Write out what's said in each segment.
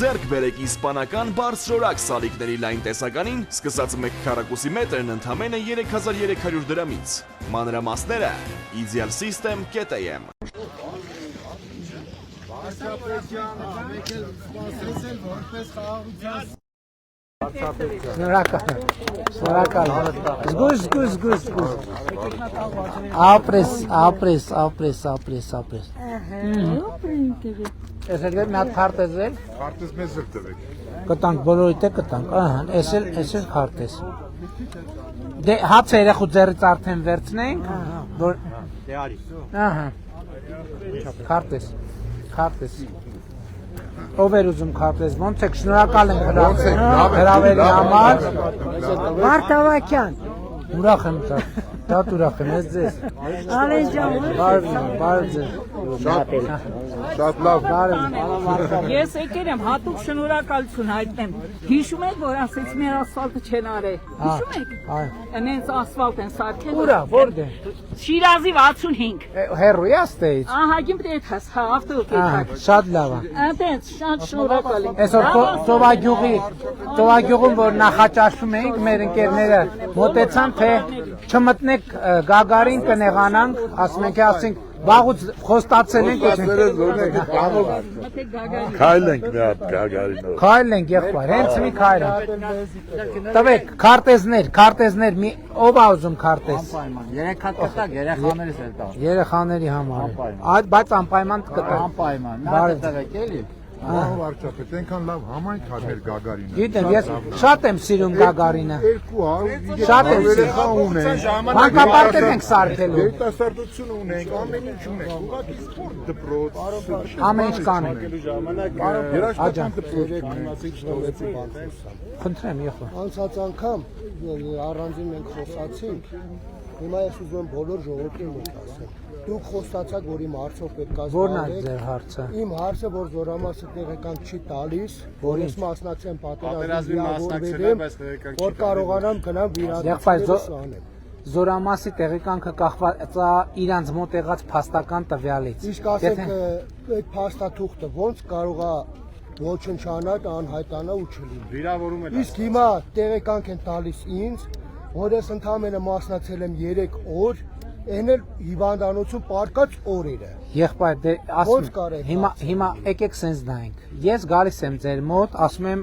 ձեռք բերեք իսպանական բարձրորակ սալիկների լայն տեսականին, սկսած 1 քառակուսի մետրն ընդամենը 3300 դրամից։ Մանրամասները idealsystem.am։ Շնորհակալ։ Զգույշ։ Ապրես։ Ես էլ մի հատ քարտեզ էլ։ Քարտեզ մեզ էլ տվեք։ Կտանք, բոլորիդ է կտանք, ահա, ես էլ քարտեզ։ Դե հացը երեխու ձեռից արդեն վերցնենք, որ Դե արի։ ահա։ Քարտեզ։ Ով էր ուզում քարտեզ, ոնց եք, շնորհակալ ենք հրավերի համար։ Վարդավակյան։ Ուրախ եմ շատ ուրախ եմ, ես ձեզ։ Ալեն ջան, բարև ձեզ։ Շատ լավ։ ես եկել եմ հատուկ շնորհակալություն հայտնեմ։ Հիշում եք, որ ասեց մեր ասֆալտը չեն արել։ Հիշում եք։ Այնց ասֆալտ են սարքել։ Ուրա, որտե՞։ Շիրազի 65։ Հերո է ստեից։ Ահա, գիտեմ դեթաս, հա, ավտոկետ։ Շատ լավ է։ Այդպես շատ շնորհակալ եմ։ Այսօր ծովագյուղում, որ նախաճաշում էինք, մեր ընկերները մոտեցան, թե չմտնեք Գագարին կնեղանանք, ասում ենք, ասենք, վաղուց խոստացել ենք, Քայլ ենք մի հատ Գագարինով։ քայլ ենք եղբայր, հենց մի քայլ ենք։ Տվեք, քարտեզներ, ով է ուզում քարտեզ։ Երեք հատ կտակ, երեխաներս էլ տա։ Երեխաների համար։ Բայց անպայման կտա։ Անպայման, նա կտավեք էլի։ Ահա վարչապետ, այնքան լավ համայնք ա մեր Գագարինը։ Գիտեմ, ես շատ եմ սիրում Գագարինը։ 200 Շատ եմ երեխա ունենք։ Մանկապարտեզ ենք սարքելու։ Երիտասարդություն ունենք, ամեն ինչ ունենք։ Ուղղակի սպորտ դպրոց։ Ամեն ինչ կանենք։ Երաժշտական դպրոց։ Խնդրեմ, եղբայր։ Անցած անգամ առանձին մենք խոսացինք, հիմա ես ուզում եմ բոլոր ժողովրդին մոտ ասեմ։ Դուք խոստացաք, որ իմ հարցով պետք է Որն է ձեր հարցը։ Իմ հարցը, որ զորամասը տեղեկանք չի տալիս, որ ես մասնակցեմ պատերազմի որ կարողանամ գնամ վիրահատությունս անեմ։ Զորամասի տեղեկանքը կախված է իրանց մոտ եղած փաստական տվյալից։ Իսկ ասեք, այդ փաստաթուղթը ոնց կարող է ոչնչանալ, անհայտանալ ու չլինի։ Վիրավորում էլ։ Իսկ հիմա տեղեկանք են տալիս ինձ, որ ես ընդամենը մասնակցել եմ 3 օր, այն էլ հիվանդանոցում պարկած օրերը։ Եղբայր, դե ասում հիմա եկեք սենց նայենք։ Ես գալիս եմ ձեր մոտ, ասում եմ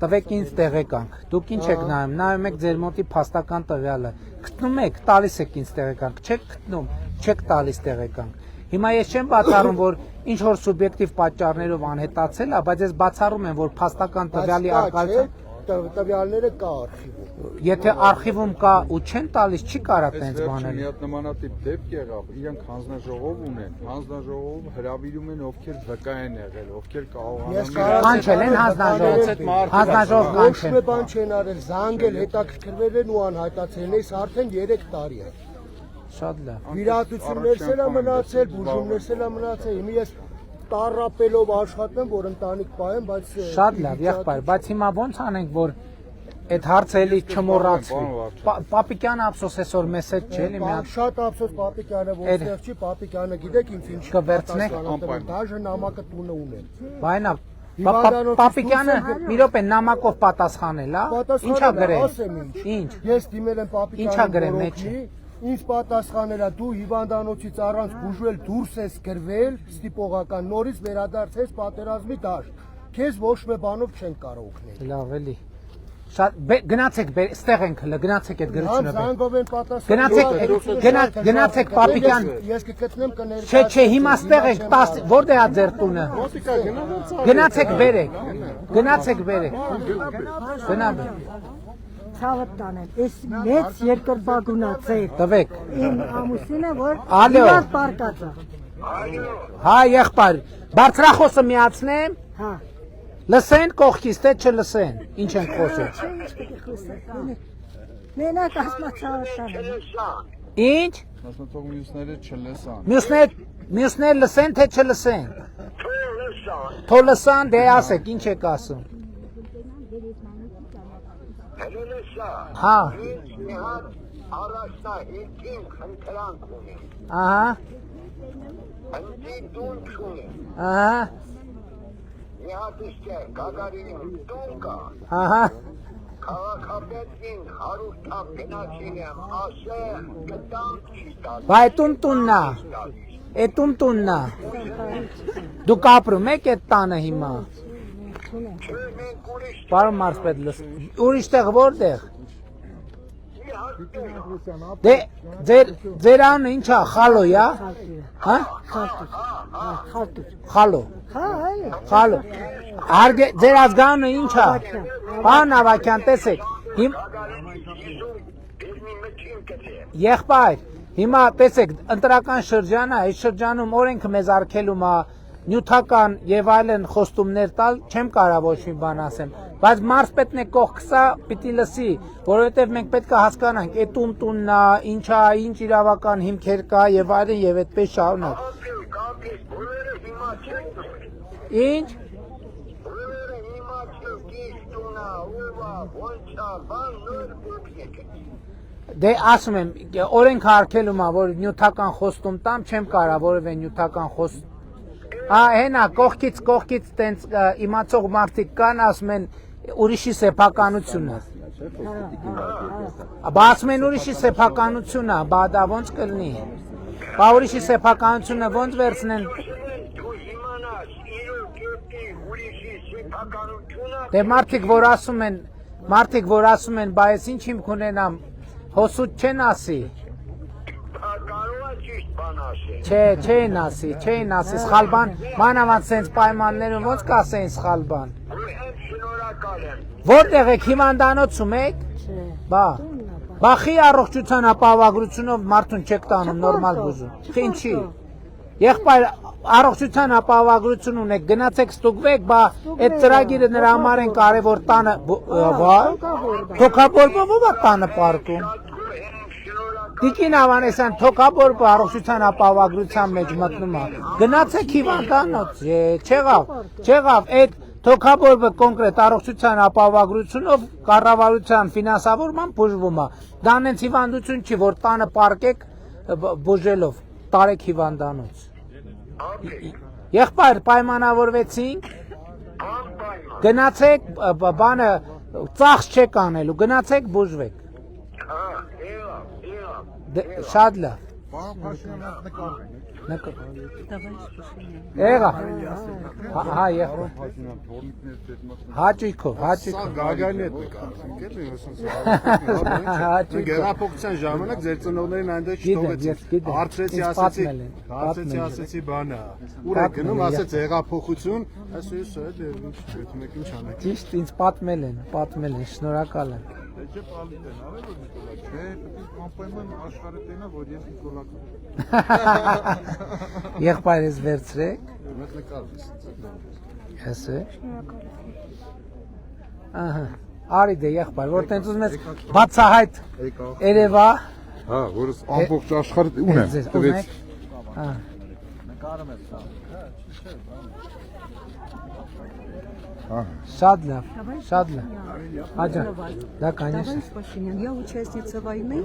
տվեք ինձ տեղեկանք։ Դուք ինչ եք նայում եք ձեր մոտի փաստական տվյալը։ Գտնում եք, տալիս եք ինձ տեղեկանք, չեք գտնում, չեք տալիս տեղեկանք։ Հիմա ես չեմ բացառում, որ ինչ որ սուբյեկտիվ պատճառներով անհետացել է, բայց ես բացառում եմ, որ փաստական տվյալի արկայությունը տվյալները կա արխիվում։ Եթե արխիվում կա ու չեն տալիս, չի կարա տենց բանել։ Մի հատ նմանատիպ դեպք եղավ, իրանք հանձնաժողով ունեն, հանձնաժողով հրավիրում են ովքեր վկա են եղել, ովքեր կանչել են հանձնաժողով Ոչ մի բան չեն արել, զանգել, հետաքրքրվել են ու անհայտացել են, արդեն 3 տարի է։ Շատ լավ։ Վիրահատություններս էլ մնացել, բուժումներս էլ մնացել, հիմա ես տարապելով աշխատեմ, որ ընտանիք պահեմ, բայց շատ լավ, եղբայր, բայց հիմա ոնց անենք, որ այդ հարցը էլի չմոռացվի։ Պապիկյանը ափսոս այսօր մեզ հետ չէ, էլի մի հատ շատ ափսոս Պապիկյանը որտեղ չի, Պապիկյանը գիտեք ինձ ինչ կվերցնեք, դաժե նամակը տունը ունեն։ բայնա Պապիկյանը մի րոպե նամակով պատասխանել, հա։ Ինչա գրել։ Ինչ։ Ես դիմել եմ Ինչա գրել Պապիկյանին, մեջը։ Ինձ պատասխանել է դու հիվանդանոցից առանց բուժվել դուրս ես գրվել, ստիպողական նորից վերադարձես պատերազմի դաշտ։ Քեզ ոչ մի բանով չեն կարող օգնել։ Լավ էլի։ Շատ գնացեք, ստեղ ենք հլը, գնացեք այդ գրությունը։ Զանգով են պատասխանել։ Գնացեք Պապիկյան։ Ես կգտնեմ կներկայացնեմ։ Չէ, հիմա ստեղ ենք, որտե՞ղ է ձեր տունը։ Գնացեք բերեք։ Գնաք։ Ցավը տանեմ, ես մեծ երկրպագունած է։ Տվեք։ Իմ ամուսինը, որ Ալո։ պարկած է։ Հա, եղբայր, բարձրախոսը միացնեմ։ Հա։ Լսեն կողքից, թե չլսեն։ Ինչ ենք խոսում։ Մենակ ասմացավը տանեմ։ Ինչ։ Մասնաթող մյուսները չլսան։ Մյուսներ լսեն, թե չլսեն։ Թող լսան, դե ասեք, ինչ եք ասում։ Հա։ Ահա։ Ահա։ մի հատ իսկ Գագարինի տուն կա։ Ահա, Քաղաքապետին հարուստ գնացին եմ, ասեմ, կտամ չի տալիս։ բայ տունտուննա, է տունտուննա։ Դուք ապրում եք այդ տանը հիմա։ Չէ, մենք ուրիշ Պարոն Մարսպետ, ուրիշ տեղ որտեղ։ մի հատ տեղ։ Դե ձեր անունը ինչա, խալոյա։ Հա։ Խալո։ Խալո։ Արգե ձեր ազգանունը ինչա։ Պարոն Ավակյան, տեսեք։ Եղբայր, հիմա տեսեք, ընտրական շրջան է, այս շրջանում օրենքը մեզ արգելում է նյութական եւ այլն խոստումներ տալ, չեմ կարող ոչ մի բան ասեմ, բայց Մարսպետն է կողքսա պիտի լսի, որովհետեւ մենք պետք է հասկանանք, այդ տունն է, ինչա, ինչ իրավական հիմքեր կա եւ այլն եւ այդպես շարունակ։ Ինչ։ Դե ասում եմ, օրենքը արգելում է, որ նյութական խոստում տամ, չեմ կարող որևէ նյութական խոստում։ Հենա, կողքից տենց իմացող մարդիկ կան, ասում են ուրիշի սեփականությունը։ Բա ասում են ուրիշի սեփականությունը, բա դա ոնց կլինի։ Բա ուրիշի սեփականությունը ոնց վերցնեն։ Դե մարդիկ որ ասում են, բա ես ինչ հիմք ունենամ, հոսուտ չեն ասի։ Չեն ասի, սխալ բան, մանավանդ սենց պայմաններում ոնց կասեին սխալ բան։ Որտեղ եք, հիվանդանոցում եք։ Բա խի առողջության ապահովագրությունով մարդուն չեք տանում նորմալ բուժում։ Ինչի։ Եղբայր առողջության ապահովագրություն ունեք, գնացեք ստուգվեք, բա այդ ծրագիրը նրա համար են կարևոր տանը, թոքաբորբով ով է տանը պարկում։ Տիկին Ավանեսյան, թոքաբորբը առողջության ապահովագրության մեջ մտնում է։ Գնացեք հիվանդանոց, չեղավ, այդ թոքաբորբը կոնկրետ առողջության ապահովագրությունով կառավարության ֆինանսավորման բուժվում է։ Դա նենց հիվանդություն չի, որ տանը պարկեք բուժելով, տարեք հիվանդանոց։ Եղբայր, պայմանավորվեցինք, գնացեք, բանը ծախս չեք անելու, գնացեք բուժվեք։ Շատ լավ։ Եղա։ Հա, եղա։ Հաճույքով։ Գագարինի հետ նկարվենք, գերափոխության ժամանակ ձեր ծնողներին այնտեղ չթողեցիք։ Հարցրեցի, ասեցի բանը։ Ուր եք գնում, ասեց հեղափոխություն, ասես մեկ ինչ անեք։ Ճիշտ, ինձ պատմել են, շնորհակալ եմ։ Չէ, պալիտ են, արել որ Նիկոլա, չէ, անպայման աշխարհը տենա, որ ես Նիկոլա կեմ։ Եղբայր ես վերցրեք։ Մեծ նկարվես։ Ես է։ Ահա, արի դե եղբայր, որ տենց ուզում ես բացահայտ երևա։ Հա, որ ամբողջ աշխարհը ունեմ, տվեց։ Հա։ Նկարում եմ սա։ Շատ լավ, Աջа, да, конечно. Товарищ Пашинян, я участница войны,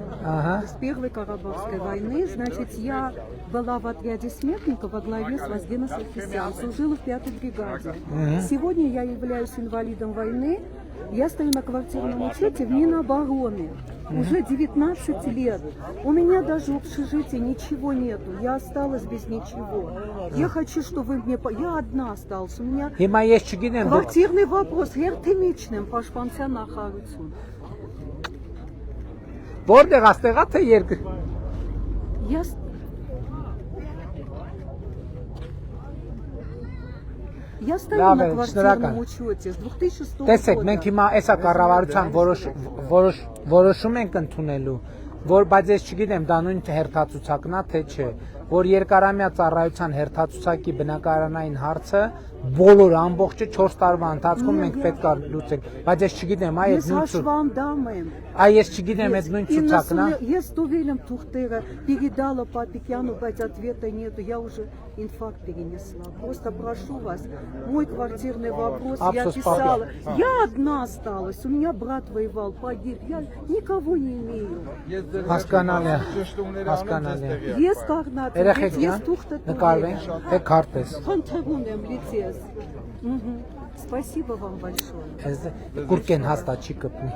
с Первой Карабахской войны. Значит, я была в отряде смертников во главе с Воздена Саркисян, служила в 5-й бригаде. Сегодня я являюсь инвалидом войны. Я стою на квартирном учете в Минобороны. Уже 19 лет. У меня даже в общежитии ничего нету. Я осталась без ничего. Я хочу, чтобы вы мне... Я одна осталась. У меня квартирный вопрос. Հերթիմիջն եմ պաշտպանության նախարարություն։ Որտեղ աստեղա թե երկր։ Я стою на квартирном учете с 2006 года. Տեսեք, մենք հիմա այսա կառավարության որոշում ենք ընդունելու, որ բայց ես չգիտեմ դա նույն հերթացուցակն է թե չէ, որ երկարամյա ծառայության հերթացուցակի բնակարանային հարցը բոլոր ամբողջը 4 տարվա ընթացքում մենք պետք է լուծենք, բայց ես չգիտեմ, այ այդ նույն Այ ես չգիտեմ, այդ նույն ցուցակն է։ Я с Тувелем Тухтера передала Папикяну, բայց ответа нету, я уже инфаркт перенесла. Просто прошу вас, мой квартирный вопрос, я писала. Я одна осталась, у меня брат воевал, погиб, я никого не имею. Հասկանալի է։ Ես կաղնած, ես Тухտը նկարվենք, թե քարտես։ Խնդրում եմ լիցես։ Спасибо вам большое. Կուրկեն հաստատ չի կպնի։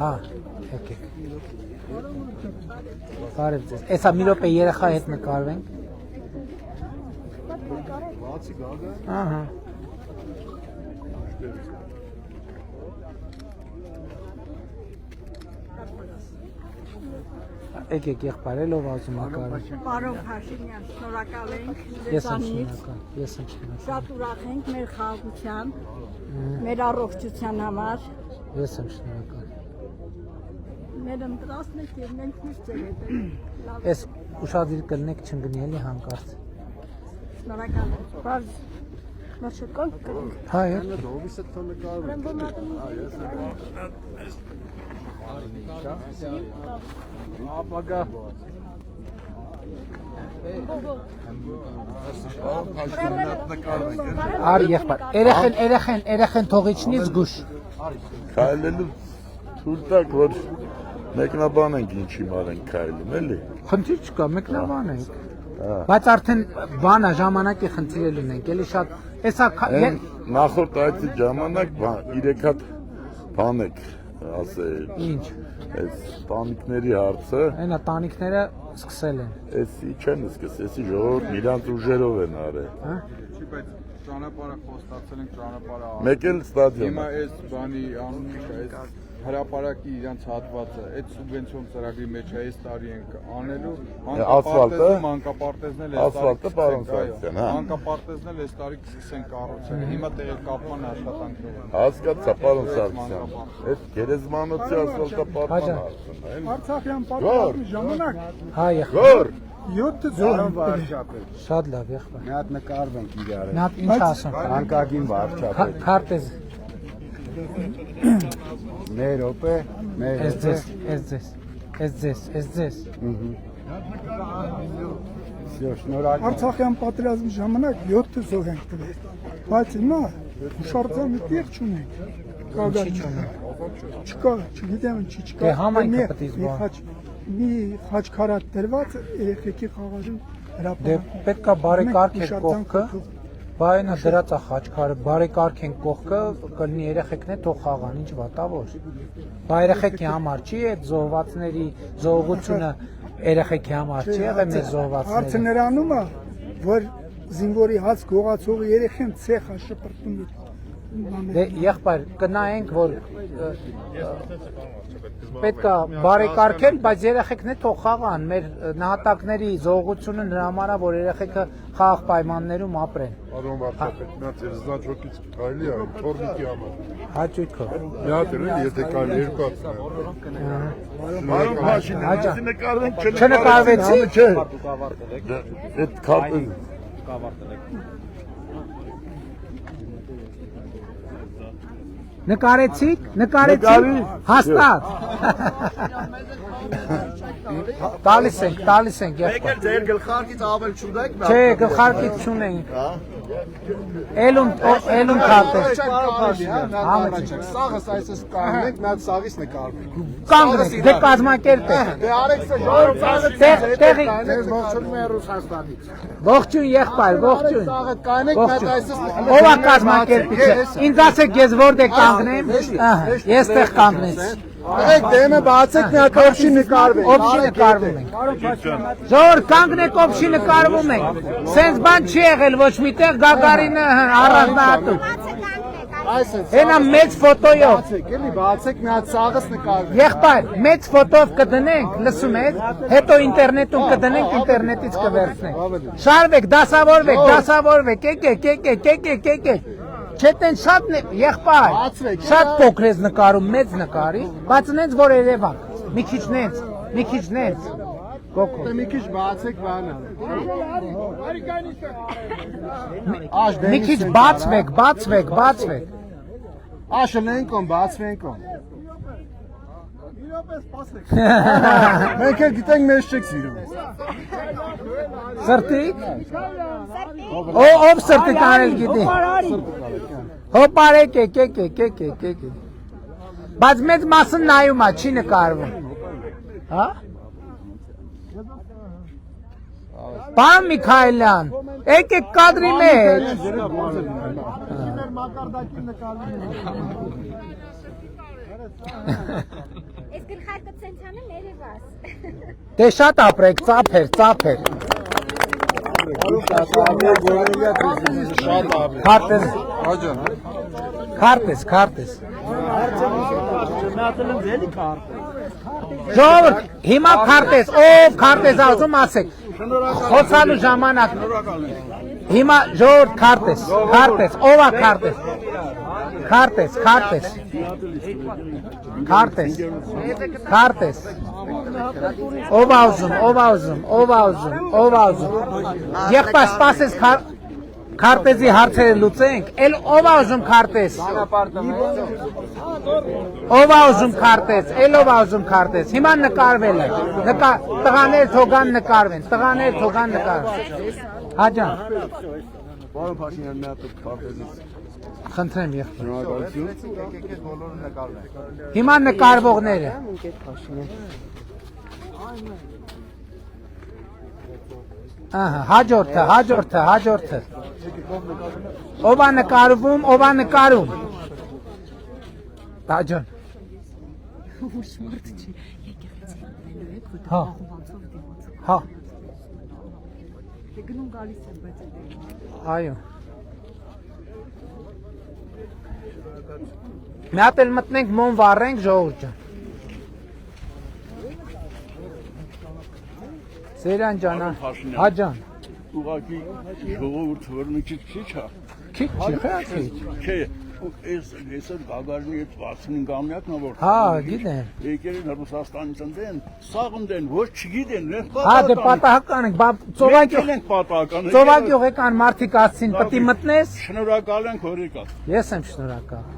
Հա, եկեք։ Բարև ձեզ։ Էսա մի րոպե երեխա հետ նկարվենք։ Բացի գագը։ Ահա։ Եկեք եղբայրելով ասում ակարը։ Պարոն Փաշինյան, շնորհակալ ենք Ես եմ ձեզանից։ շնորհակալ, ես եմ շնորհակալ։ Շատ ուրախ ենք մեր խաղաղության, մեր առողջության համար։ Ես եմ շնորհակալ։ Մեր ընտրասն եք եւ մենք միշտ ձեր հետ ենք։ Ես ուշադիր կլնեք չընկնի էլի հանկարծ։ Շնորհակալ եմ։ Բարձ Մաշկան կրենք։ Հա, է։ Դովիս է տոնը Ապագա Արի եղբայր։ Երեխեն թողիչնից զգուշ։ Քայլելու թույլ տակ, որ մեկնաբան ենք ինչի մար ենք քայլում, էլի։ Խնդիր չկա, մեկնաբան ենք։ Բայց արդեն բանա ժամանակի խնդիր ունենք, էլի շատ էսա Նախորդ այցի ժամանակ 3 հատ բան եք ասել։ Ինչ։ Այս տանիքների հարցը։ Այնա տանիքները սկսել են։ Էսի չեն սկսել, էսի ժողովուրդն իրանց ուժերով են արել։ Հա։ Չի, բայց ճանապարհը խոստացել ենք ճանապարհը։ Մեկ էլ ստադիոն։ Հիմա այս բանի անունը այս հրապարակի իրանց հատվածը, այդ սուբվենցիոն ծրագրի մեջ է այս տարի ենք անելու, մանկապարտեզն էլ ասֆալտը պարոն Սարգսյան, հա։ Մանկապարտեզն էլ այս տարի կսկսեն կառուցել։ Հիմա տեղեկատվման աշխատանքներ են։ Հասկացա, պարոն Սարգսյան։ Այդ գերեզմանոցի ասֆալտապատման հարցն է։ Արցախյան պատերազմի ժամանակ Հա, եղբայր։ Գոր 7 զորան վարչապետ։ Շատ լավ եղբայր։ Մի հատ նկարվենք իրար։ Նա ինչ ասում։ Անկագին վարչապետ։ Քարտեզ։ Մեր օպե, մեր Ես ձեզ։ շնորհակալ։ Արցախյան պատերազմի ժամանակ 7 զոր ենք տվել։ Բայց հիմա հուշարձանը տեղ չունենք։ Չկա, չգիտեմ ինչի չկա։ Դե համայնքը պետք է զբաղ։ Մի խաչքարատ դրված երեխեքի խաղալու հրապարակ։ Դե պետքա բարեկարգ են կողքը։ Բայնա դրած է խաչքարը, բարեկարգ են կողքը, կլինի երեխեքն է թող խաղան, ինչ վատավոր։ Բա երեխեքի համար չի այդ զոհվածների զոհությունը երեխեքի համար չի եղել մեր զոհվածները։ Հարցը նրանում է, որ զինվորի հաց գողացող երեխեն ցեխա շպրտում է։ Դե եղբայր կնայենք որ պետքա բարեկարգել, բայց երեխեքն է թող խաղան, մեր նահատակների զոհությունը նրա համար է, որ երեխեքը խաղաղ պայմաններում ապրեն։ Պարոն վարչապետ, նա ձեր զնաճոկից կարելի է թորնիկի համար։ Հաճույքով։ Մի հատ էլ եթե կարելի երկու հատ։ Պարոն Փաշինյան, նկարվենք Չնկարվեցի։ Այդ քարտը Նկարեցիք, հաստատ։ Տալիս ենք եղբայր։ Ձեր գլխարկից ավել չունեք։ Չէ, գլխարկից չունենք։ Էլում քարտեր։ Սաղս այսպես կանգնենք, մի հատ սաղից նկարվենք։ Կանգնեք, դե կազմակերպ եք։ Դե արեք սա ժողովուրդ Տեղի ողջունում եմ Ռուսաստանից։ ողջույն եղբայր, ողջույն։ Սաղը կանենք, մի հատ այսպես Ով է կազմակերպիչը։ Ինձ ասեք ես որտեղ կանգնեմ։ Ես տեղ կանգնեցի։ Արեք դեմը բացեք, մի հատ օբշի նկարվենք։ Օբշի նկարվում ենք։ Ժողովուրդ կանգնեք օբշի նկարվում ենք։ Սենց բան չի եղել ոչ միտեղ Գագարինը առանձնահատում։ Հենա մեծ ֆոտոյով։ Էլի բացեք, մի հատ սաղս նկարվենք։ Եղբայր, մեծ ֆոտոով կդնենք, լսում եք, հետո ինտերնետում կդնենք, ինտերնետից կվերցնենք։ Շարվեք, դասավորվեք, եկեք։ Չետեն շատ եղբայր, շատ փոքր ես նկարում, մեծ նկարի, բայց նենց որ երևանք, մի քիչ նենց, կոկո։ Մի քիչ բացեք բանը։ Մի քիչ բացվեք։ Աշլենքոն, բացվենքոն։ Մենք էլ գիտենք մեզ չեք սիրում։ Սրտիկ։ Ով սրտիկ անել գիտի։ Հոպարեք, եկեք։ Բայց մեծ մասը նայում է, չի նկարվում։ Հա։ Պարոն Միքայելյան, եկեք կադրի մեջ։ Ես գլխարկը ցենցանը ներևաս։ Դե շատ ապրեք, ծափեր։ Քարտես։ Ժողովուրդ, հիմա քարտես, ով քարտես ասում ասեք։ Խոսալու ժամանակ։ Հիմա ժողովուրդ քարտես, ով է քարտես։ Քարտես։ Ով ուզում։ Եղբայր սպասես քարտեզի հարցերը լուծենք, էլ ով ուզում քարտես։ Հիմա նկարվել է։ Տղաներ թողան նկարվեն։ Հաջան։ Պարոն Փաշինյան, մի հատ քարտեզից Խնդրեմ եղբայր։ Հիմա նկարվողները։ Հաջորդը։ Ով է նկարում։ Տաջան։ Հա։ Այո։ Մի հատ էլ մտնենք մոմ վառենք ժողովուրդ ջան։ Սերյան ջան, հա ջան։ Ուղղակի ժողովուրդը որ մի քիչ է։ Քիչ չի, Չէ, ես Գագարինի հետ 65-ամյակն է որ։ Հա, գիտեմ։ Եկել են Ռուսաստանից ընդեն, սաղ ընդեն, ոչ չգիտեն, հա դե պատահական ենք, ծովակ եղեկան մարդիկ ասցին, պտի մտնես։ Շնորհակալ ենք որ եկաք։ Ես եմ շնորհակալ։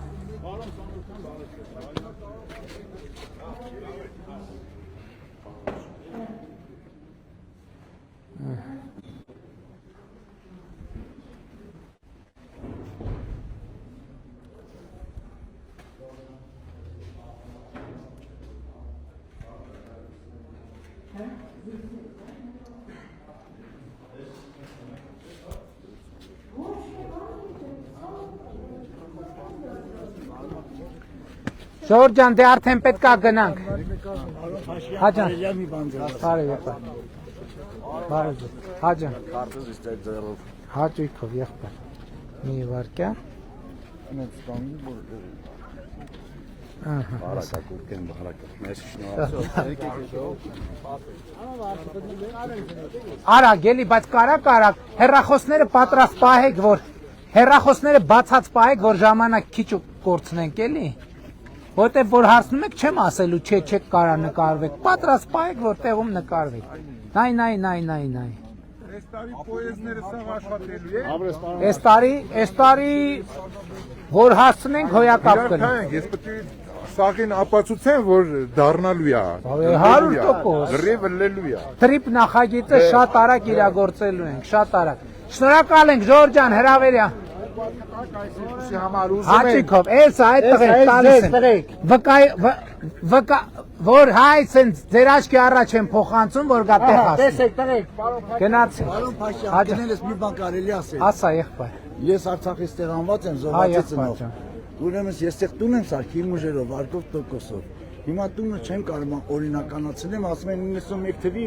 Ժողովուրդ ջան, դե արդեն պետք է գնանք։ Հա ջան։ Հա ջան։ Հաճույքով եղբայր։ Մի վարկյա։ Արագ էլի, բայց կարակ, հեռախոսները պատրաստ պահեք, որ հեռախոսները բացած պահեք, որ ժամանակ քիչ կորցնենք էլի։ Որտեւ որ հարցնում եք, չեմ ասելու, չեք կարա նկարվեք, պատրաստ պահեք, որ տեղում նկարվեք։ Նայ։ Այս տարի պոեզները սաղ աշխատելու է։ Այս տարի որ հասցնենք հոյակապ կնենք։ Ես պետք է սաղին ապացուցեմ, որ դառնալու է։ 100%։ Լրիվ լելու է։ Տրիպ նախագիծը շատ արագ իրագործելու ենք, շատ արագ։ Շնորհակալ ենք Ժորժ ջան, հրավերյա։ Հաճիկով, էս այդ տղեկ տալիս են։ Որ հայց են ձեր աչքի առաջ են փոխանցում, որ գա տեղ ասում։ Տեսեք տղեկ, գնացի։ Պարոն Փաշյան, հաջանելս մի բան կարելի ասել։ Ասա եղբայր։ Ես Արցախից տեղանված եմ, զոհվածից ծնող։ Ուրեմն ես տեղ տուն եմ սարքի իմ ուժերով, արկով տոկոսով։ Հիմա տունը չեմ կարող օրինականացնեմ, ասում են 91 թվի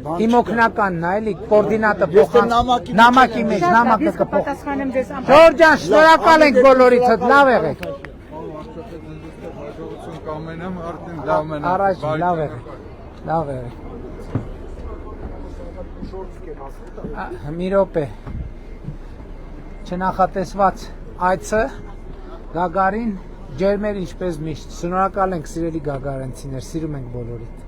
բան։ Իմ օգնականն է, էլի կոորդինատը փոխանց։ Նամակի մեջ, նամակը կփոխանցեմ ձեզ։ Ժորժ ջան, շնորհակալ ենք բոլորիցդ, լավ եղեք։ Կամենամ արդեն լավ մնա։ Առաջ լավ եղեք։ Մի րոպե։ Չնախատեսված այցը Գագարին ջերմեր ինչպես միշտ։ Շնորհակալ ենք սիրելի գագարենցիներ, սիրում ենք բոլորիդ։